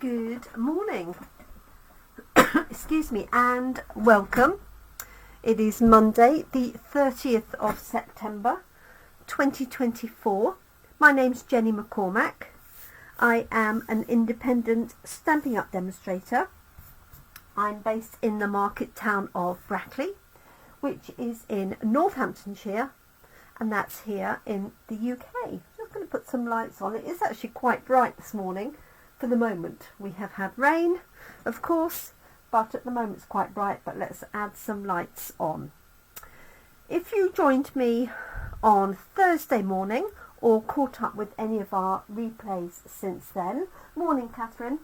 Good morning, excuse me, and welcome. It is Monday, the 30th of September 2024. My name's Jenny McCormac. I am an independent Stampin' Up demonstrator. I'm based in the market town of Brackley, which is in Northamptonshire, and that's here in the UK. I'm just going to put some lights on. It is actually quite bright this morning. For the moment, we have had rain, of course, but at the moment it's quite bright, but let's add some lights on. If you joined me on Thursday morning or caught up with any of our replays since then, morning Catherine,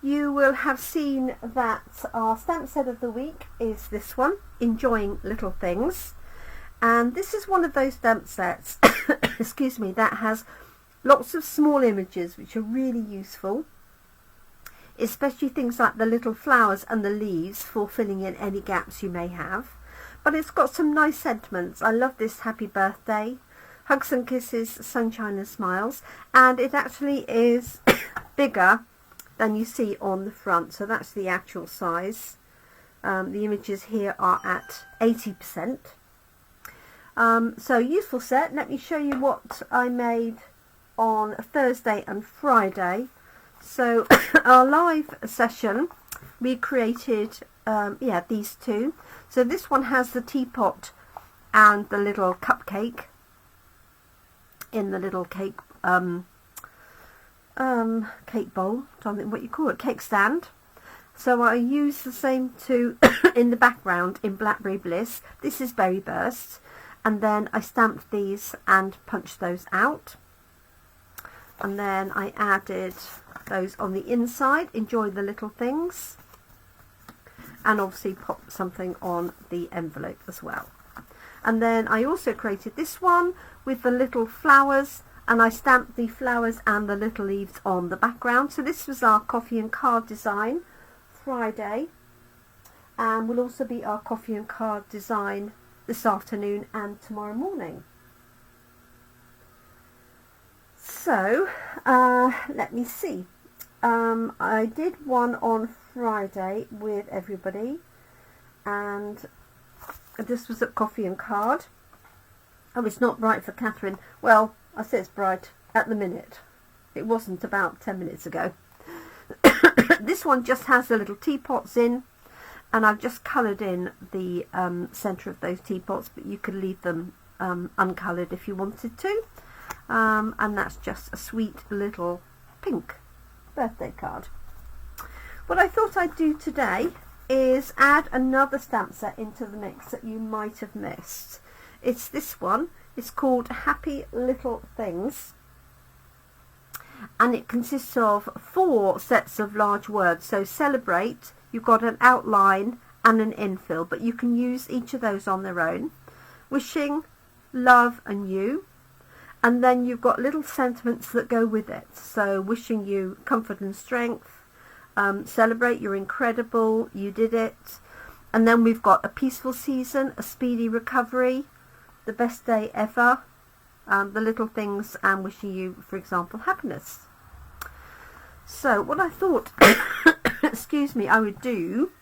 you will have seen that our stamp set of the week is this one, Enjoying Little Things. And this is one of those stamp sets, excuse me, that has lots of small images which are really useful, especially things like the little flowers and the leaves for filling in any gaps you may have. But it's got some nice sentiments. I love this happy birthday, hugs and kisses, sunshine and smiles, and it actually is bigger than you see on the front, so that's the actual size. The images here are at 80%. So useful set. Let me show you what I made on Thursday and Friday. So our live session, we created these two. So this one has the teapot and the little cupcake in the little cake cake bowl, I don't think what you call it, cake stand. So I used the same two in the background in Blackberry Bliss. This is Berry Burst, and then I stamped these and punched those out. And then I added those on the inside, Enjoy the Little Things, and obviously pop something on the envelope as well. And then I also created this one with the little flowers, and I stamped the flowers and the little leaves on the background. So this was our coffee and card design Friday, and will also be our coffee and card design this afternoon and tomorrow morning. So let me see, I did one on Friday with everybody, and this was at Coffee and Card. Oh, it's not bright for Catherine. Well, I say it's bright at the minute. It wasn't about 10 minutes ago. This one just has the little teapots in, and I've just coloured in the centre of those teapots, but you could leave them uncoloured if you wanted to. And that's just a sweet little pink birthday card. What I thought I'd do today is add another stamp set into the mix that you might have missed. It's this one. It's called Happy Little Things, and it consists of 4 sets of large words. So celebrate, you've got an outline and an infill, but you can use each of those on their own. Wishing, love and you. And then you've got little sentiments that go with it. So wishing you comfort and strength, celebrate, you're incredible, you did it. And then we've got a peaceful season, a speedy recovery, the best day ever, the little things, and wishing you, for example, happiness. So what I thought, excuse me, I would do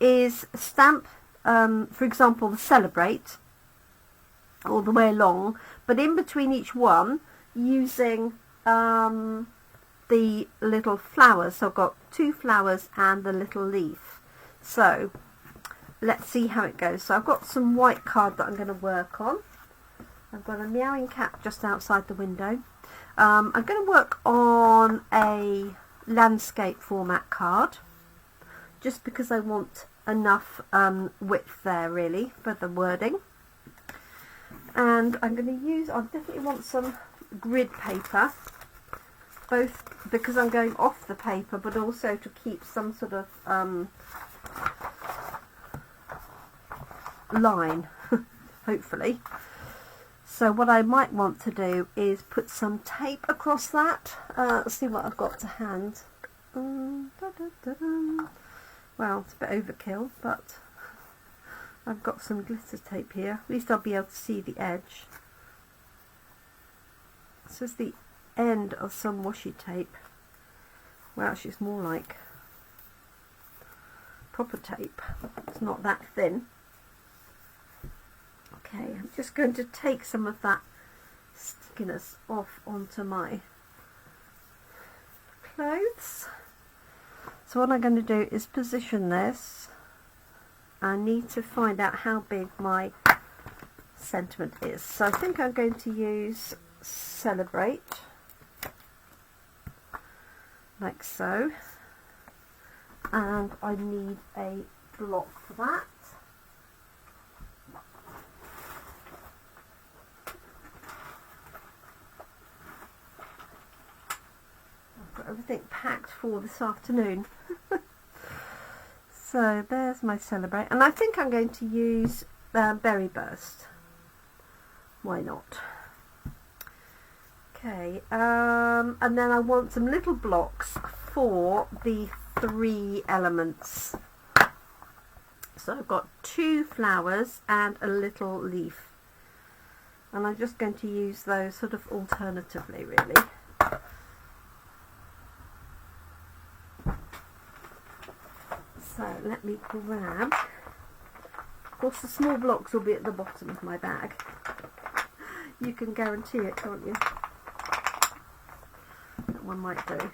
is stamp, for example, the celebrate all the way along, but in between each one using the little flowers. So I've got 2 flowers and the little leaf. So let's see how it goes. So I've got some white card that I'm going to work on. I've got a meowing cat just outside the window. I'm going to work on a landscape format card, just because I want enough width there really for the wording. And I'm going to use, I definitely want some grid paper, both because I'm going off the paper, but also to keep some sort of line, hopefully. So what I might want to do is put some tape across that. Let's see what I've got to hand. Well, it's a bit overkill, but I've got some glitter tape here. At least I'll be able to see the edge. This is the end of some washi tape. Well, actually it's more like proper tape. It's not that thin. Okay, I'm just going to take some of that stickiness off onto my clothes. So what I'm going to do is position this. I need to find out how big my sentiment is. So I think I'm going to use Celebrate, like so. And I need a block for that. I've got everything packed for this afternoon. So there's my Celebrate, and I think I'm going to use Berry Burst. Why not? Okay, and then I want some little blocks for the 3 elements. So I've got 2 flowers and a little leaf, and I'm just going to use those sort of alternatively, really. So let me grab, of course the small blocks will be at the bottom of my bag. You can guarantee it, can't you? That one might do.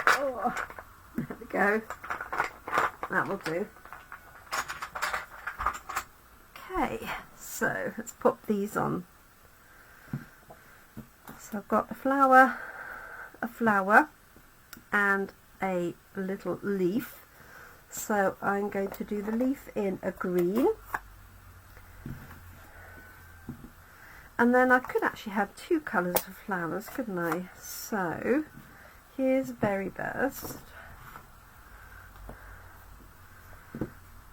Oh, there we go. That will do. Okay, so let's pop these on. So I've got a flower, and a little leaf. So I'm going to do the leaf in a green. And then I could actually have 2 colours of flowers, couldn't I? So here's Berry Burst.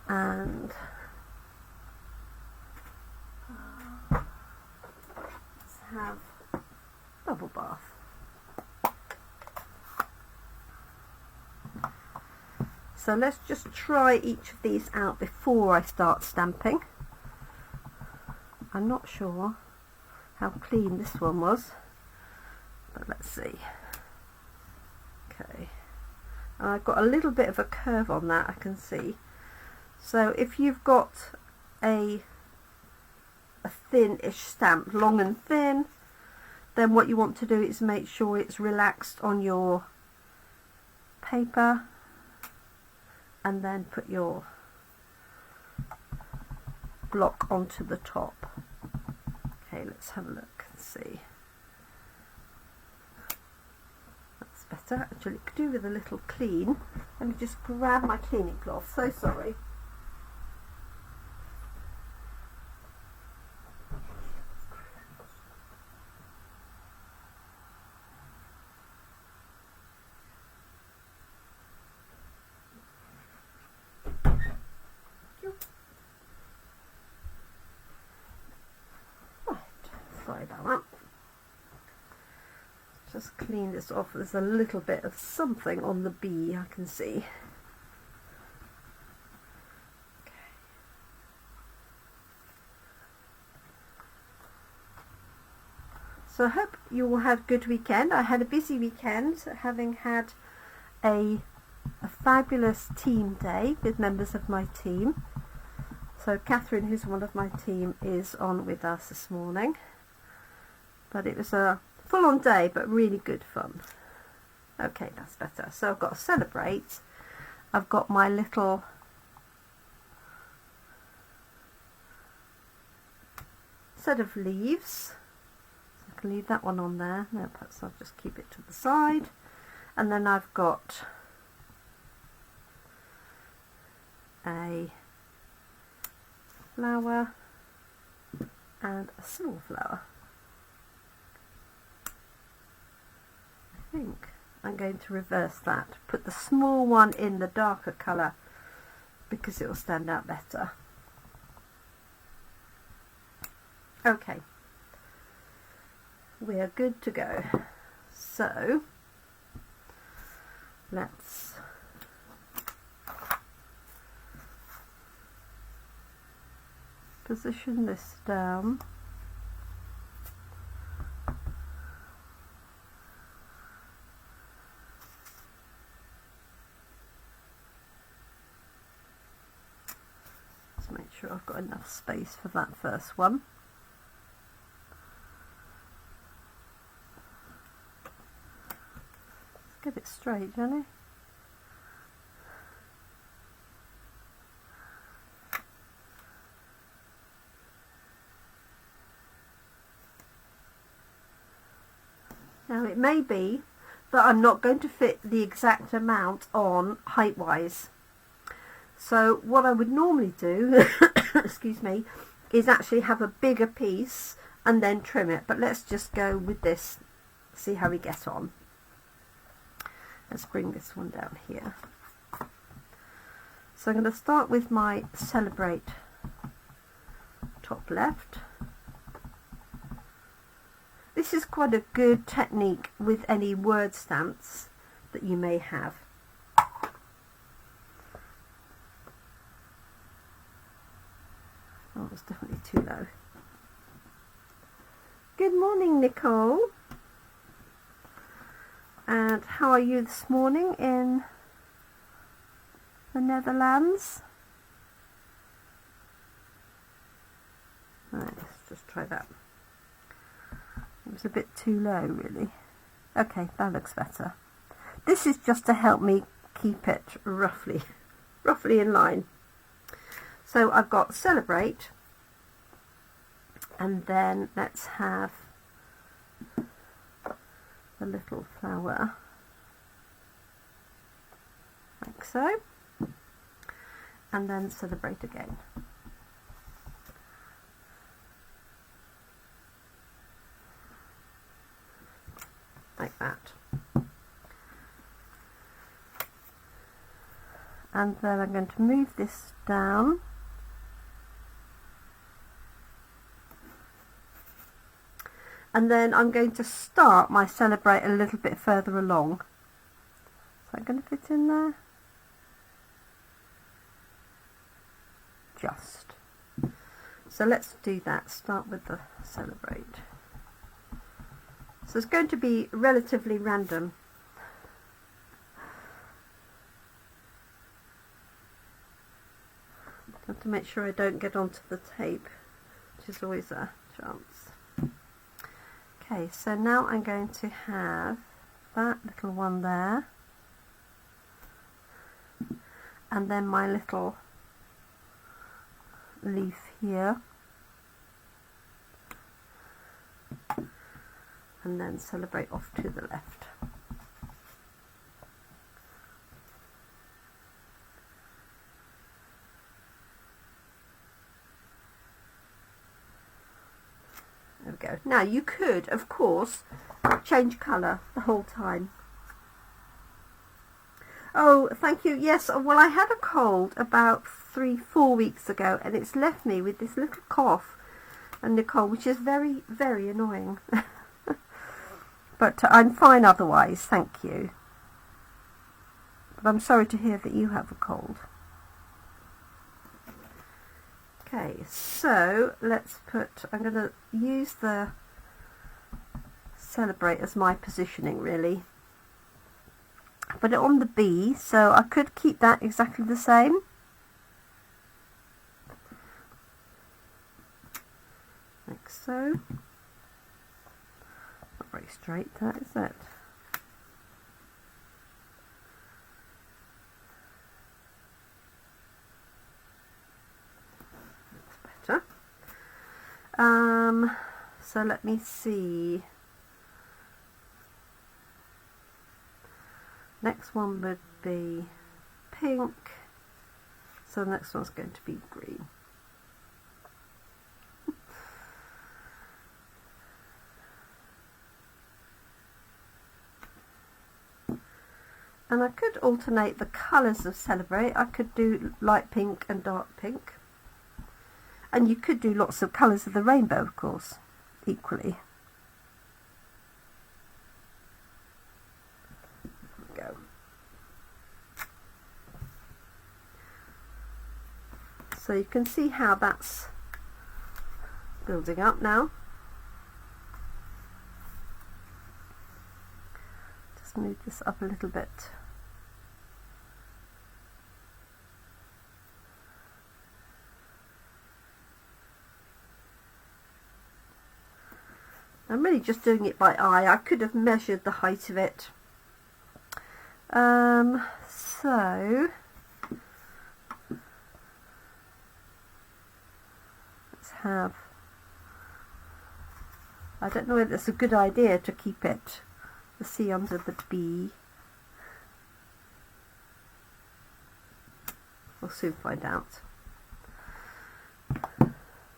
And let's have Bubble Bath. So let's just try each of these out before I start stamping. I'm not sure how clean this one was, but let's see. Okay, and I've got a little bit of a curve on that, I can see. So if you've got a thin-ish stamp, long and thin, then what you want to do is make sure it's relaxed on your paper, and then put your block onto the top. Okay, let's have a look and see. That's better. Actually, it could do with a little clean. Let me just grab my cleaning cloth. So sorry. Sorry about that. Just clean this off. There's a little bit of something on the bee, I can see. Okay. So I hope you all had a good weekend. I had a busy weekend, having had a fabulous team day with members of my team. So Catherine, who's one of my team, is on with us this morning. But it was a full-on day, but really good fun. Okay, that's better. So I've got to Celebrate. I've got my little set of leaves. So I can leave that one on there. No, perhaps I'll just keep it to the side. And then I've got a flower and a small flower. I think I'm going to reverse that, put the small one in the darker colour because it will stand out better. Okay, we are good to go. So let's position this down. Let's make sure I've got enough space for that first one. Get it straight, Jenny. Now it may be that I'm not going to fit the exact amount on height-wise. So what I would normally do, excuse me, is actually have a bigger piece and then trim it. But let's just go with this, see how we get on. Let's bring this one down here. So I'm going to start with my Celebrate top left. This is quite a good technique with any word stamps that you may have. Oh, it's definitely too low. Good morning, Nicole. And how are you this morning in the Netherlands? Right, let's just try that. It was a bit too low, really. Okay, that looks better. This is just to help me keep it roughly in line. So I've got Celebrate, and then let's have the little flower, like so, and then Celebrate again. Like that. And then I'm going to move this down. And then I'm going to start my Celebrate a little bit further along. Is that going to fit in there? Just. So let's do that. Start with the Celebrate. So it's going to be relatively random. Have to make sure I don't get onto the tape, which is always a chance. Okay, so now I'm going to have that little one there, and then my little leaf here, and then Celebrate off to the left. There we go. Now you could, of course, change colour the whole time. Oh, thank you. Yes, well, I had a cold about 3-4 weeks ago, and it's left me with this little cough and Nicole, which is very, very annoying. But I'm fine otherwise, thank you. But I'm sorry to hear that you have a cold. Okay, so let's put, I'm going to use the Celebrate as my positioning, really. Put it on the B, so I could keep that exactly the same. Like so. Not very straight, that is it. Looks better. So let me see. Next one would be pink, so the next one's going to be green. And I could alternate the colours of Celebrate. I could do light pink and dark pink. And you could do lots of colours of the rainbow, of course, equally. Go. So you can see how that's building up now. Just move this up a little bit. I'm really just doing it by eye. I could have measured the height of it. So let's have, I don't know whether it's a good idea to keep it, the C under the B. We'll soon find out.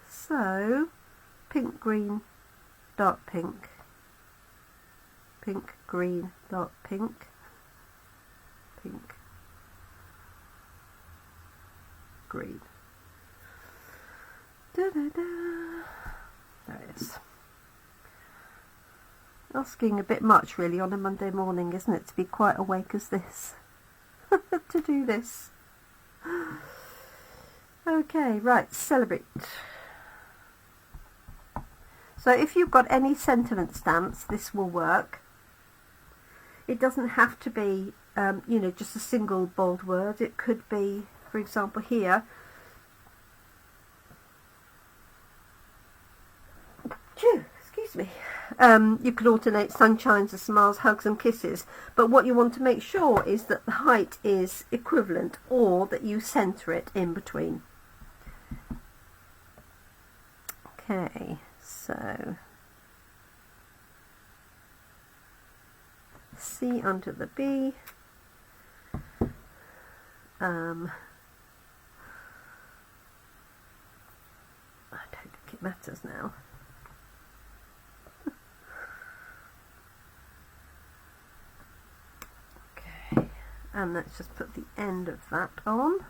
So pink, green, dark pink, pink, green, dark pink, pink, green. Da, da, da. There it is. Asking a bit much really on a Monday morning, isn't it, to be quite awake as this, to do this. Okay, right, celebrate. So if you've got any sentiment stamps, this will work. It doesn't have to be, you know, just a single bold word. It could be, for example, here. Excuse me. You could alternate sunshines and smiles, hugs and kisses. But what you want to make sure is that the height is equivalent, or that you centre it in between. Okay. So C under the B. I don't think it matters now. Okay, and let's just put the end of that on.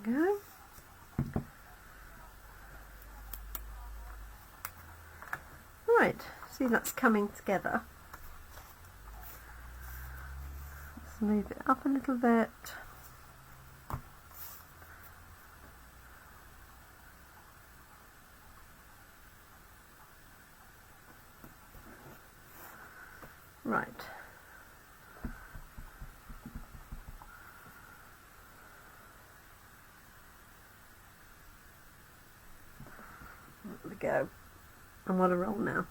Go. Right, see, that's coming together. Let's move it up a little bit. Right. There we go. I'm on a roll now.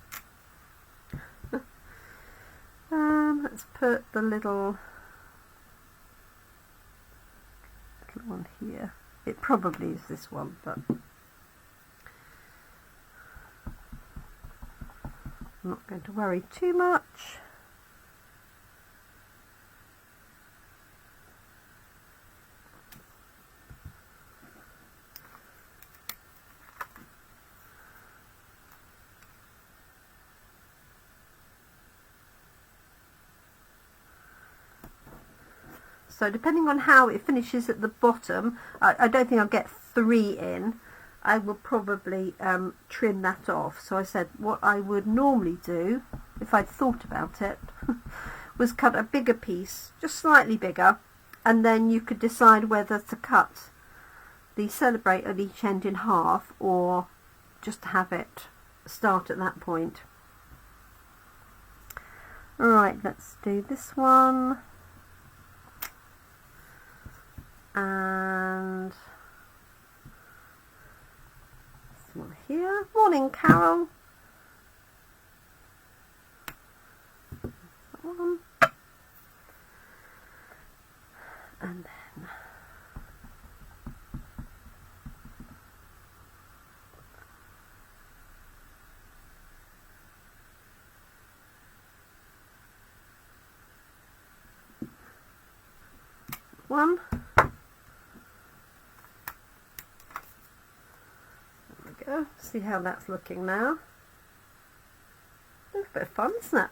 Let's put the little one here. It probably is this one, but I'm not going to worry too much. So depending on how it finishes at the bottom, I don't think I'll get 3 in. I will probably trim that off. So I said what I would normally do, if I'd thought about it, was cut a bigger piece, just slightly bigger, and then you could decide whether to cut the celebrate at each end in half, or just have it start at that point. Alright, let's do this one. And this one here. Morning, Carol. That one. And then one. Go. See how that's looking now. It's a bit of fun, isn't it?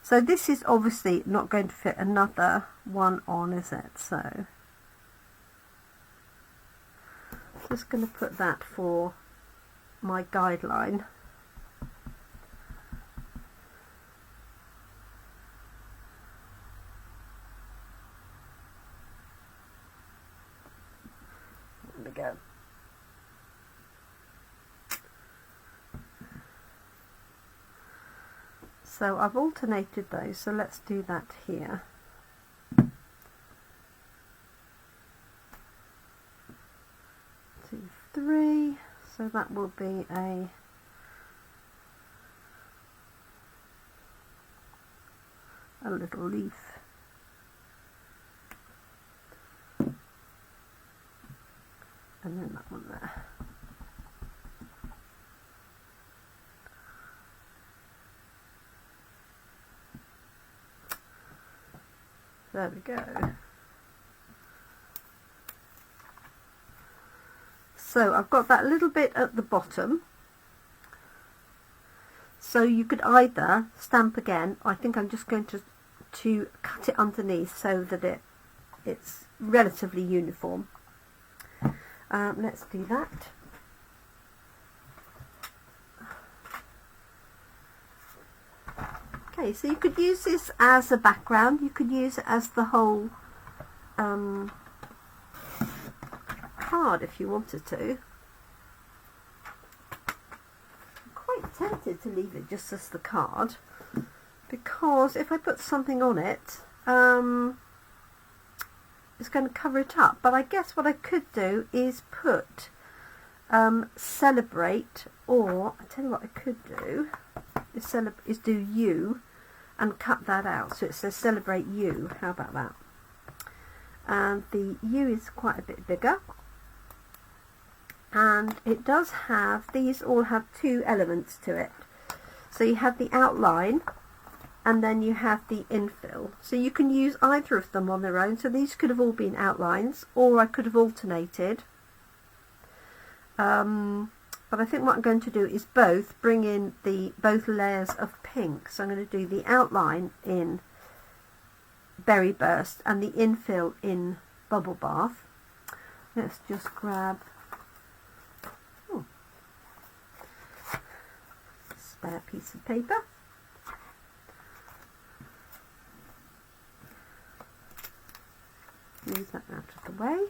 So this is obviously not going to fit another one on, is it? So just going to put that for my guideline. There we go. So I've alternated those, so let's do that here. 2, 3, so that will be a little leaf. And then that one there. There we go. So I've got that little bit at the bottom. So you could either stamp again. I think I'm just going to cut it underneath so that it's relatively uniform. Let's do that. Okay, so you could use this as a background. You could use it as the whole card if you wanted to. I'm quite tempted to leave it just as the card, because if I put something on it, it's going to cover it up. But I guess what I could do is put celebrate, or I tell you what I could do is do you and cut that out, so it says celebrate you. How about that? And the U is quite a bit bigger, and it does have, these all have 2 elements to it. So you have the outline and then you have the infill. So you can use either of them on their own. So these could have all been outlines, or I could have alternated. But I think what I'm going to do is bring in both layers of pink. So I'm going to do the outline in Berry Burst and the infill in Bubble Bath. Let's just grab a spare piece of paper. Move that out of the way.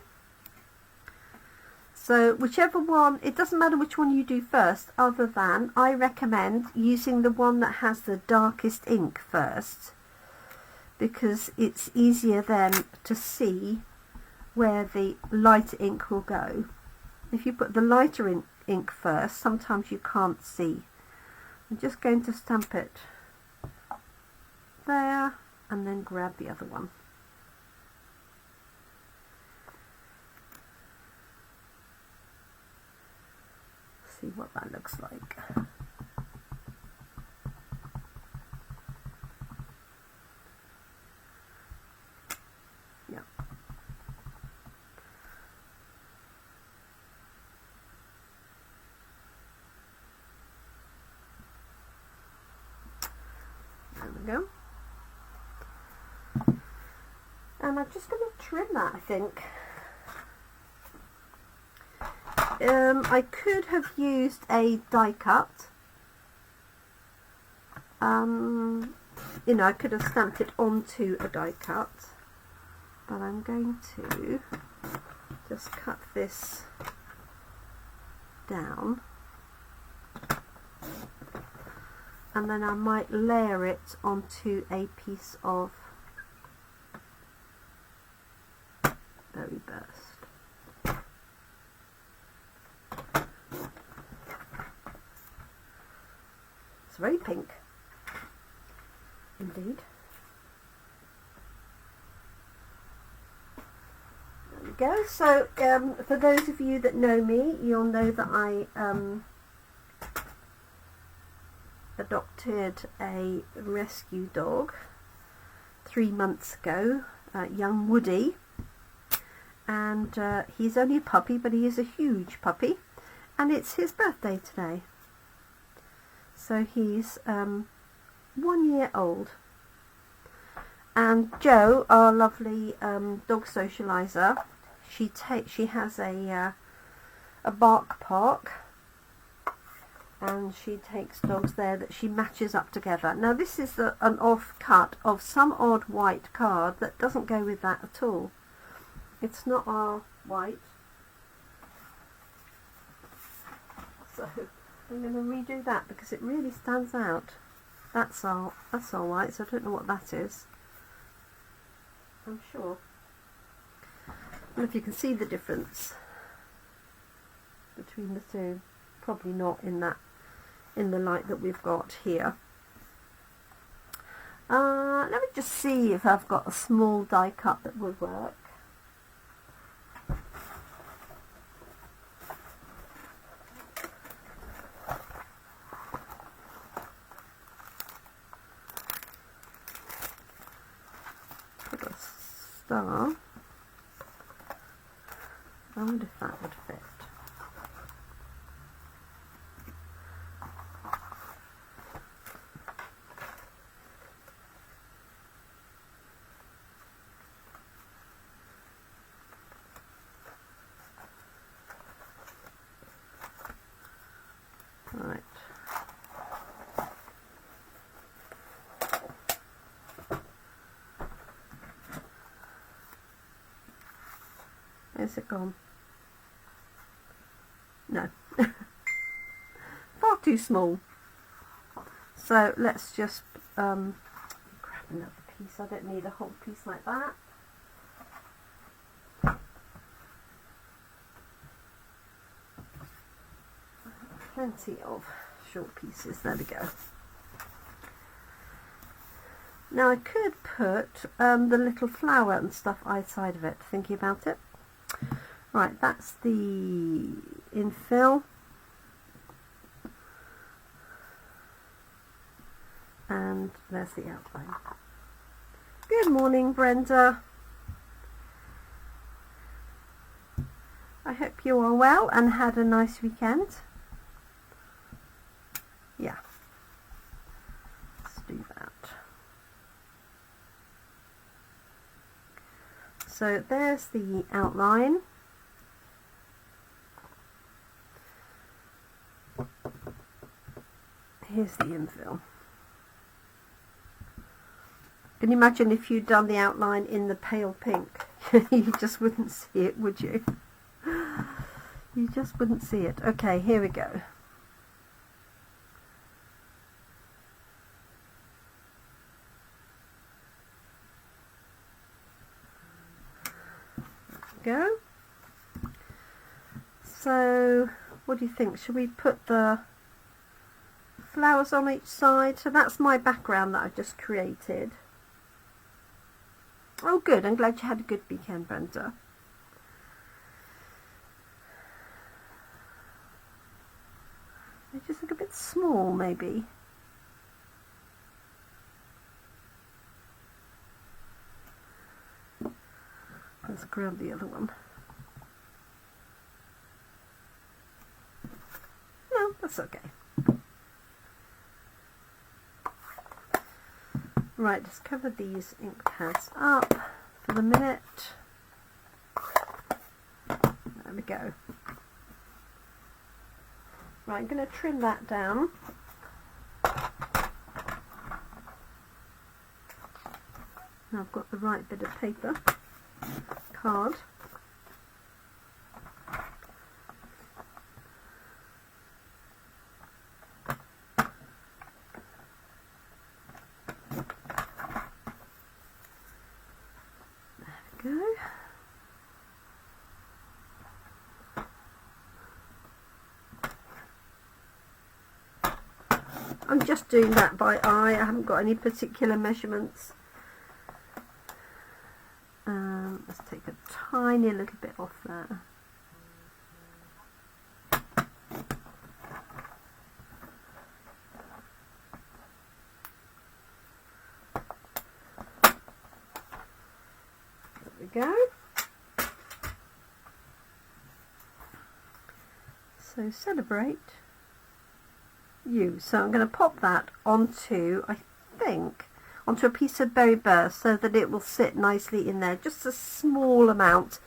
So whichever one, it doesn't matter which one you do first, other than I recommend using the one that has the darkest ink first, because it's easier then to see where the lighter ink will go. If you put the lighter ink first, sometimes you can't see. I'm just going to stamp it there and then grab the other one. See what that looks like. Yeah. There we go. And I'm just going to trim that, I think. I could have used a die cut. You know, I could have stamped it onto a die cut, but I'm going to just cut this down, and then I might layer it onto a piece of Berry Burst. It's very pink, indeed. There we go. So for those of you that know me, you'll know that I adopted a rescue dog 3 months ago, young Woody, and he's only a puppy, but he is a huge puppy, and it's his birthday today. So he's 1 year old, and Jo, our lovely dog socializer, she has a bark park, and she takes dogs there that she matches up together. Now this is an off cut of some odd white card that doesn't go with that at all. It's not our white. So I'm going to redo that because it really stands out. That's all right, so I don't know what that is. I'm sure. I don't know if you can see the difference between the two. Probably not in the light that we've got here. Let me just see if I've got a small die cut that would work. Put a star. I wonder if that would fit. Right. Where's it gone? No. Far too small. So let's just grab another piece. I don't need a whole piece like that. Plenty of short pieces. There we go. Now I could put the little flower and stuff outside of it, thinking about it. Right, that's the infill. And there's the outline. Good morning, Brenda. I hope you are well and had a nice weekend. Yeah, let's do that. So there's the outline. Here's the infill. Can you imagine if you'd done the outline in the pale pink? You just wouldn't see it, would you? You just wouldn't see it. Okay, here we go. Go. So what do you think? Should we put the flowers on each side? So that's my background that I've just created. Oh good, I'm glad you had a good weekend, Brenda. They just look a bit small maybe. Let's grab the other one. No, that's okay. Right, just cover these ink pads up for the minute. There we go. Right, I'm going to trim that down. Now I've got the right bit of paper. Card. There we go. I'm just doing that by eye. I haven't got any particular measurements. Let's take a tiny little bit off there. There we go. So celebrate you. So I'm going to pop that onto, I think, onto a piece of berry burst so that it will sit nicely in there, just a small amount.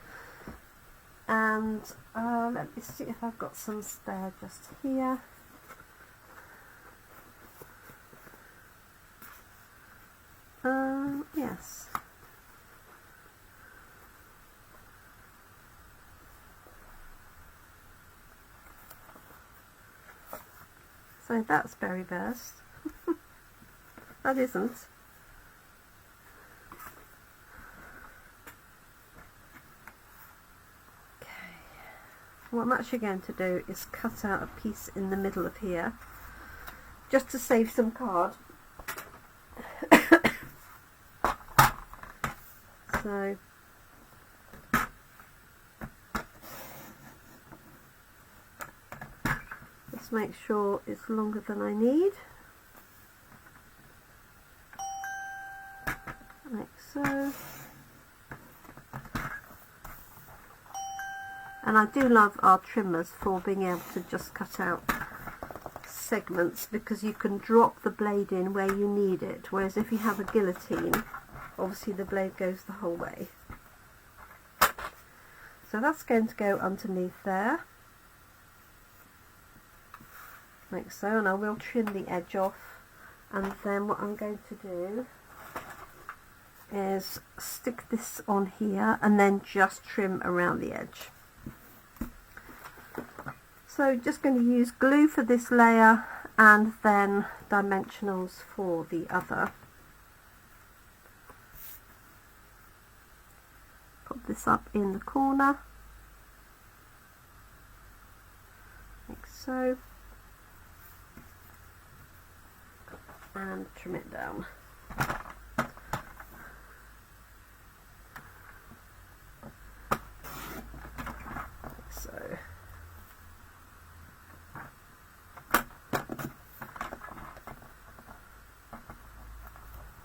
And let me see if I've got some spare just here. Yes. So that's berry burst. That isn't. Okay. What I'm actually going to do is cut out a piece in the middle of here, just to save some card. So just make sure it's longer than I need, like so. And I do love our trimmers for being able to just cut out segments, because you can drop the blade in where you need it, whereas if you have a guillotine, obviously the blade goes the whole way. So that's going to go underneath there, like so, and I will trim the edge off, and then what I'm going to do is stick this on here and then just trim around the edge. So just going to use glue for this layer and then dimensionals for the other. Put this up in the corner, like so, and trim it down. Like so.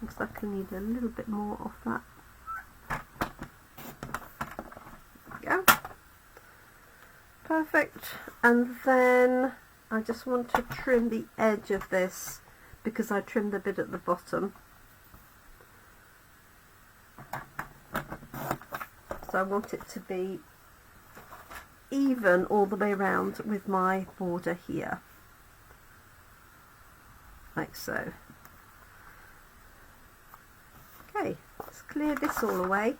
Looks like I need a little bit more of that. There we go. Perfect. And then I just want to trim the edge of this, because I trimmed a bit at the bottom. So I want it to be even all the way around with my border here, like so. Okay, let's clear this all away,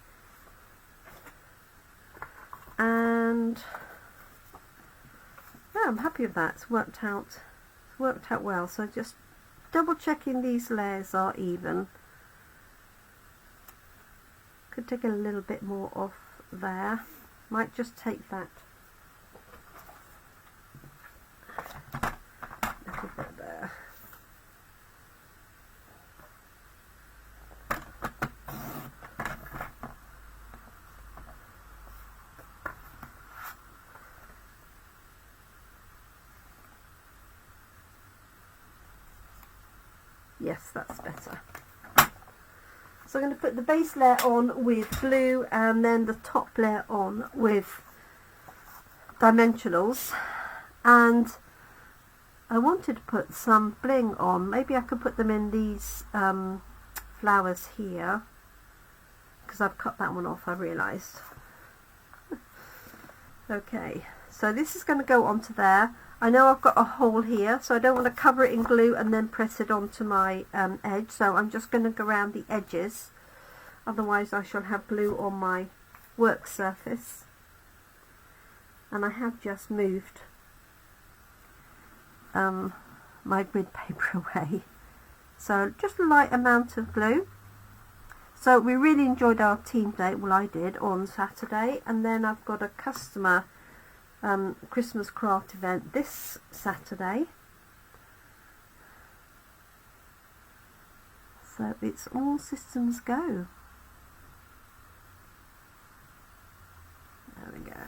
and yeah, I'm happy with that. It's worked out well. So just double checking these layers are even. Could take a little bit more off there. Might just take that little bit there. Yes, that's better. So I'm going to put the base layer on with glue and then the top layer on with dimensionals, and I wanted to put some bling on. Maybe I could put them in these flowers here, because I've cut that one off, I realised. Okay, so this is going to go onto there. I know I've got a hole here, so I don't want to cover it in glue and then press it onto my edge, so I'm just going to go around the edges, otherwise I shall have glue on my work surface. And I have just moved my grid paper away, so just a light amount of glue. So we really enjoyed our team day, well I did, on Saturday, and then I've got a customer Christmas craft event this Saturday, so it's all systems go. There we go.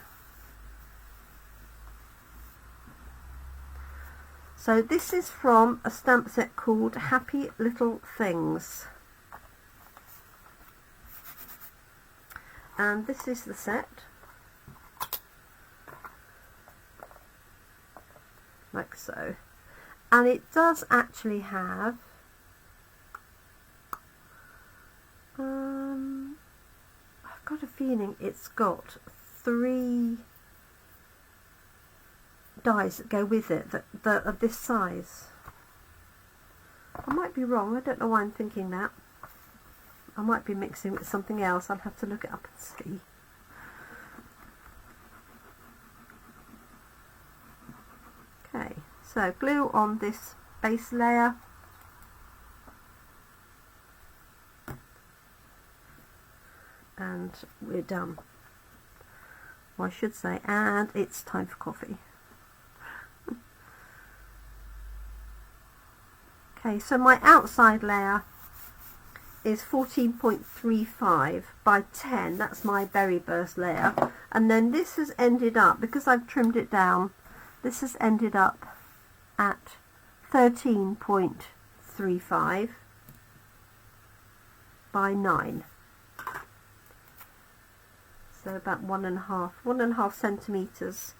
So this is from a stamp set called Happy Little Things, and this is the set, like so, and it does actually have I've got a feeling it's got 3 dies that go with it that are this size. I might be wrong, I don't know why I'm thinking that. I might be mixing with something else, I'll have to look it up and see. Okay, So glue on this base layer, and we're done. Well, I should say, and it's time for coffee. Okay, so my outside layer is 14.35 by 10. That's my berry burst layer, and then this has ended up, because I've trimmed it down, this has ended up at 13.35 by 9. So about 1.5 centimeters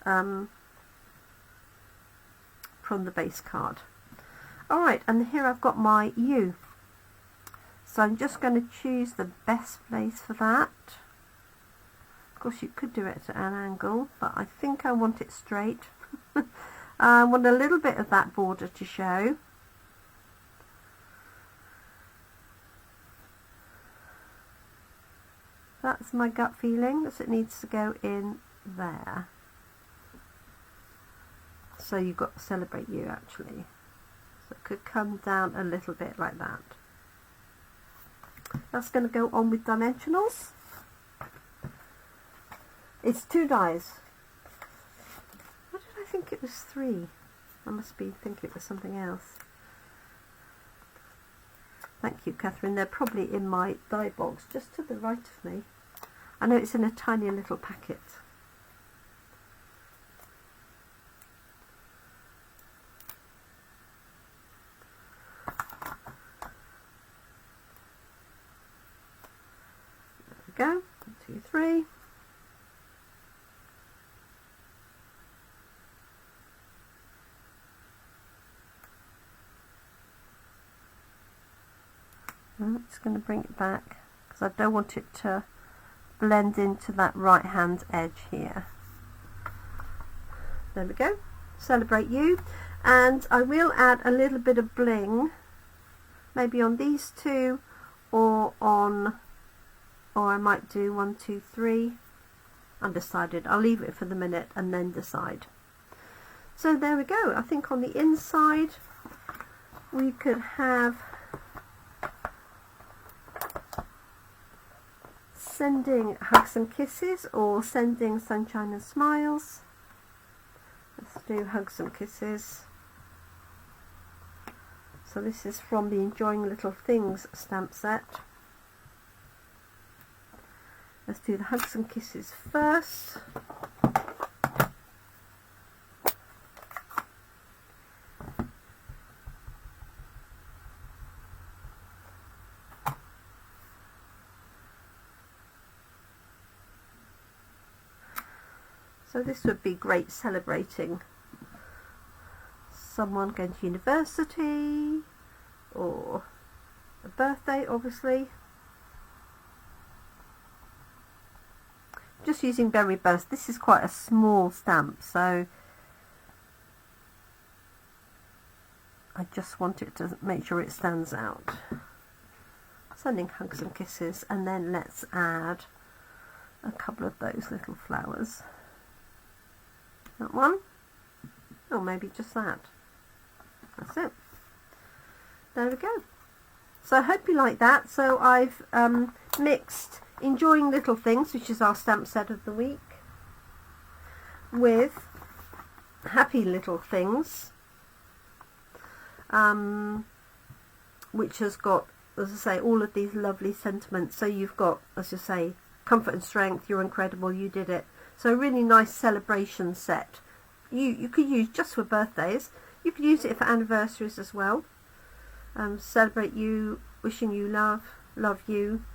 from the base card. Alright, and here I've got my U. So I'm just going to choose the best place for that. Of course you could do it at an angle, but I think I want it straight. I want a little bit of that border to show. That's my gut feeling, that it needs to go in there. So you've got to celebrate you actually. So it could come down a little bit like that. That's going to go on with dimensionals. It's 2 dies. What did I think it was 3? I must be thinking it was something else. Thank you, Catherine. They're probably in my die box just to the right of me. I know it's in a tiny little packet. There we go. 1, 2, 3. I'm just going to bring it back because I don't want it to blend into that right hand edge here. There we go. Celebrate you. And I will add a little bit of bling, maybe on these two, or I might do 1, 2, 3. Undecided. I'll leave it for the minute and then decide. So there we go. I think on the inside we could have sending hugs and kisses, or sending sunshine and smiles. Let's do hugs and kisses. So this is from the Enjoying Little Things stamp set. Let's do the hugs and kisses first. So this would be great celebrating someone going to university, or a birthday obviously. Just using Berry Burst. This is quite a small stamp, so I just want it to make sure it stands out. Sending hugs and kisses, and then let's add a couple of those little flowers. That one, or maybe just that. That's it. There we go. So I hope you like that. So I've mixed Enjoying Little Things, which is our stamp set of the week, with Happy Little Things, which has got, as I say, all of these lovely sentiments. So you've got, as I say, comfort and strength, you're incredible, you did it. So a really nice celebration set. You could use just for birthdays. You could use it for anniversaries as well. Celebrate you, wishing you love, love you.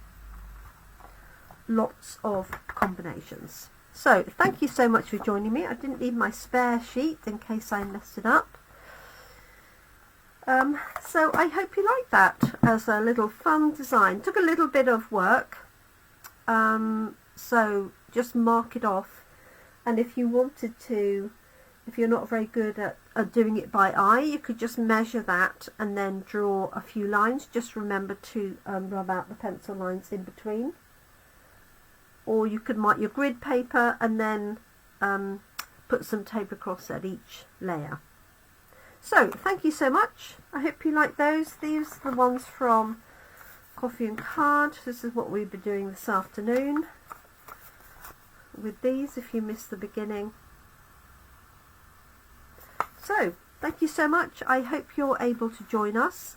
Lots of combinations. So thank you so much for joining me. I didn't leave my spare sheet in case I messed it up. So I hope you like that as a little fun design. Took a little bit of work. So just mark it off, and if you wanted to, if you're not very good at doing it by eye, you could just measure that and then draw a few lines. Just remember to rub out the pencil lines in between, or you could mark your grid paper and then put some tape across at each layer. So thank you so much. I hope you like those. These are the ones from Coffee and Card. This is what we'll be doing this afternoon with these, if you missed the beginning. So thank you so much. I hope you're able to join us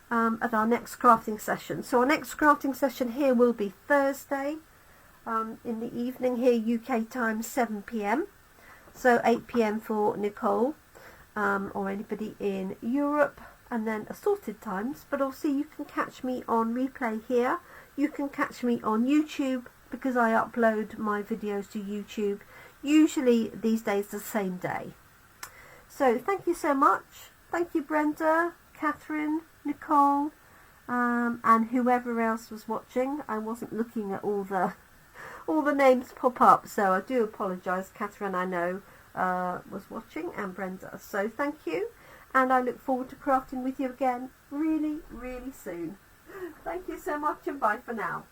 at our next crafting session. So our next crafting session here will be Thursday in the evening here, UK time, 7 p.m. So 8 p.m. for Nicole or anybody in Europe, and then assorted times. But also you can catch me on replay here. You can catch me on YouTube, because I upload my videos to YouTube usually these days the same day. So thank you so much. Thank you, Brenda, Catherine, Nicole, and whoever else was watching. I wasn't looking at all the names pop up, so I do apologise. Catherine, I know, was watching, and Brenda. So thank you, and I look forward to crafting with you again really, really soon. Thank you so much, and bye for now.